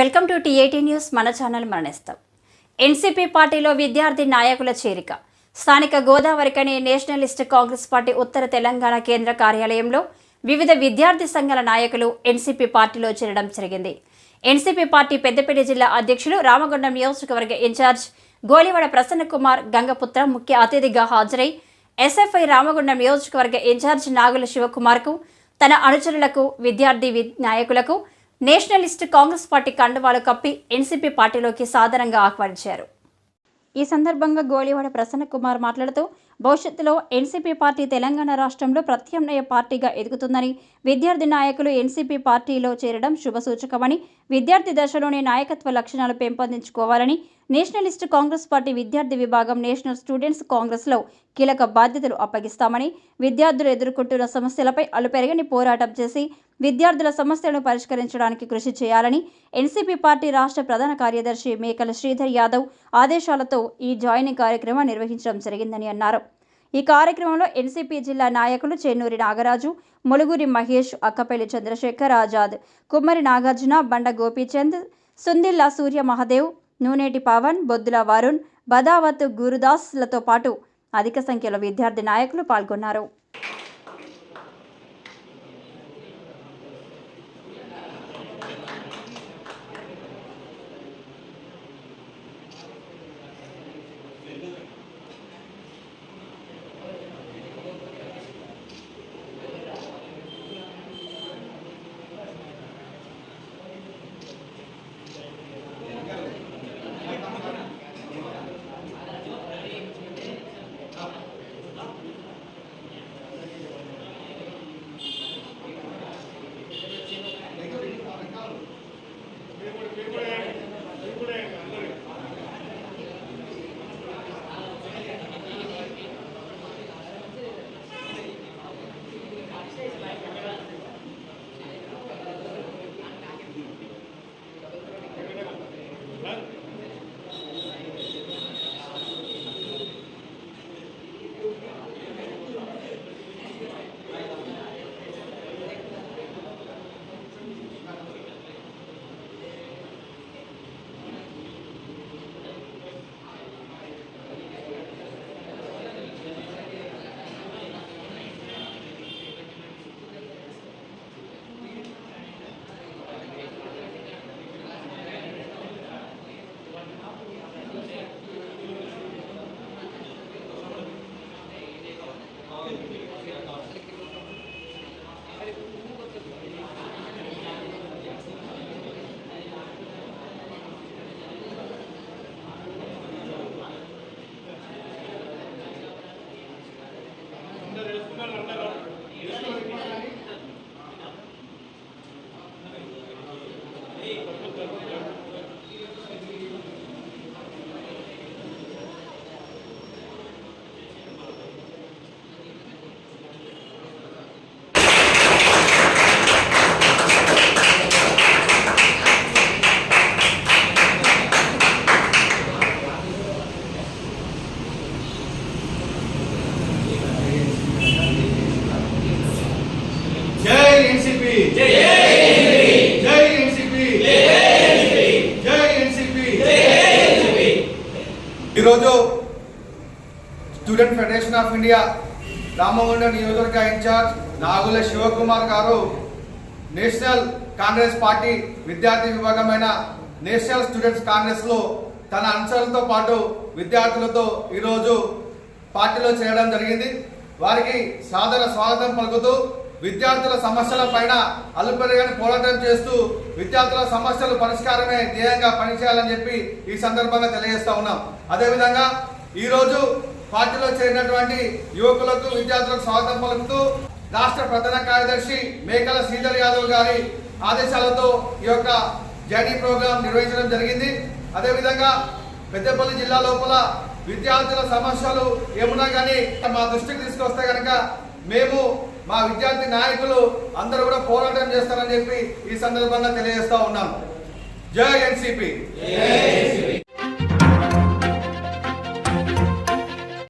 Welcome to T eighteen news. మన channel మరణిస్తాం. NCP పార్టీలో విద్యార్థి నాయకుల చేరిక. స్థానిక గోదావరికని నేషనలిస్ట్ కాంగ్రెస్ పార్టీ ఉత్తర తెలంగాణ కేంద్ర కార్యాలయంలో వివిధ విద్యార్థి సంఘాల నాయకులు ఎన్సీపీ పార్టీలో చేరడం జరిగింది. ఎన్సీపీ పార్టీ పెద్దపల్లి జిల్లా అధ్యక్షులు రామగుండం నియోజకవర్గ ఇన్ఛార్జ్ గోలివాడ ప్రసన్న కుమార్ గంగపుత్ర ముఖ్య అతిథిగా హాజరై ఎస్ఎఫ్ఐ రామగుండం నియోజకవర్గ ఇన్ఛార్జ్ నాగుల శివకుమార్కు, తన అనుచరులకు, విద్యార్థి నాయకులకు నేషనలిస్ట్ కాంగ్రెస్ పార్టీ కండువాలు కప్పి ఎన్సీపీ పార్టీలోకి సాధారణంగా ఆహ్వానించారు. ఈ సందర్భంగా గోలివాడ ప్రసన్న కుమార్ మాట్లాడుతూ, భవిష్యత్తులో ఎన్సీపీ పార్టీ తెలంగాణ రాష్ట్రంలో ప్రత్యామ్నాయ పార్టీగా ఎదుగుతుందని, విద్యార్థి నాయకులు ఎన్సీపీ పార్టీలో చేరడం శుభసూచకమని, విద్యార్థి దశలోనే నాయకత్వ లక్షణాలు పెంపొందించుకోవాలని, నేషనలిస్ట్ కాంగ్రెస్ పార్టీ విద్యార్థి విభాగం నేషనల్ స్టూడెంట్స్ కాంగ్రెస్లో కీలక బాధ్యతలు అప్పగిస్తామని, విద్యార్థులు ఎదుర్కొంటున్న సమస్యలపై అలుపెరగని పోరాటం చేసి విద్యార్థుల సమస్యలను పరిష్కరించడానికి కృషి చేయాలని ఎన్సీపీ పార్టీ రాష్ట్ర ప్రధాన కార్యదర్శి మేకల శ్రీధర్ యాదవ్ ఆదేశాలతో ఈ జాయినింగ్ కార్యక్రమం నిర్వహించడం జరిగిందని అన్నారు. ఈ కార్యక్రమంలో ఎన్సీపీ జిల్లా నాయకులు చెన్నూరి నాగరాజు, ములుగురి మహేష్, అక్కపల్లి చంద్రశేఖర్ ఆజాద్, కుమ్మరి నాగార్జున, బండ గోపీచంద్, సుందిల్లా సూర్య మహదేవ్, నూనేటి పవన్, బొద్దుల వరుణ్, బదావత్ గురుదాస్లతో పాటు అధిక సంఖ్యలో విద్యార్థి నాయకులు పాల్గొన్నారు. ఈరోజు student federation of India Ramagundam నియోజకవర్గ ఇన్ఛార్జ్ నాగుల శివకుమార్ గారు నేషనల్ కాంగ్రెస్ పార్టీ విద్యార్థి విభాగమైన నేషనల్ స్టూడెంట్స్ కాంగ్రెస్లో తన అనుచరులతో పాటు విద్యార్థులతో ఈరోజు పార్టీలో చేరడం జరిగింది. వారికి సాదర స్వాగతం పలుకుతూ విద్యార్థుల సమస్యల పైన అలుపెరగని పోరాటం చేస్తూ విద్యార్థుల సమస్యలు పరిష్కారమే ధ్యేయంగా పనిచేయాలని చెప్పి ఈ సందర్భంగా తెలియజేస్తా ఉన్నాం. అదేవిధంగా ఈరోజు పార్టీలో చేరినటువంటి యువకులకు, విద్యార్థులకు స్వాగతం పలుకుతూ రాష్ట్ర ప్రధాన కార్యదర్శి మేకల శ్రీధర్ యాదవ్ గారి ఆదేశాలతో ఈ యొక్క జర్నీ ప్రోగ్రాం నిర్వహించడం జరిగింది. అదేవిధంగా పెద్దపల్లి జిల్లా లోపల విద్యార్థుల సమస్యలు ఏమున్నా కానీ మా దృష్టికి తీసుకొస్తే కనుక మేము, మా విద్యార్థి నాయకులు అందరూ కూడా పోరాటం చేస్తారని చెప్పి ఈ సందర్భంగా తెలియజేస్తా ఉన్నాం. జై ఎన్సీపీ.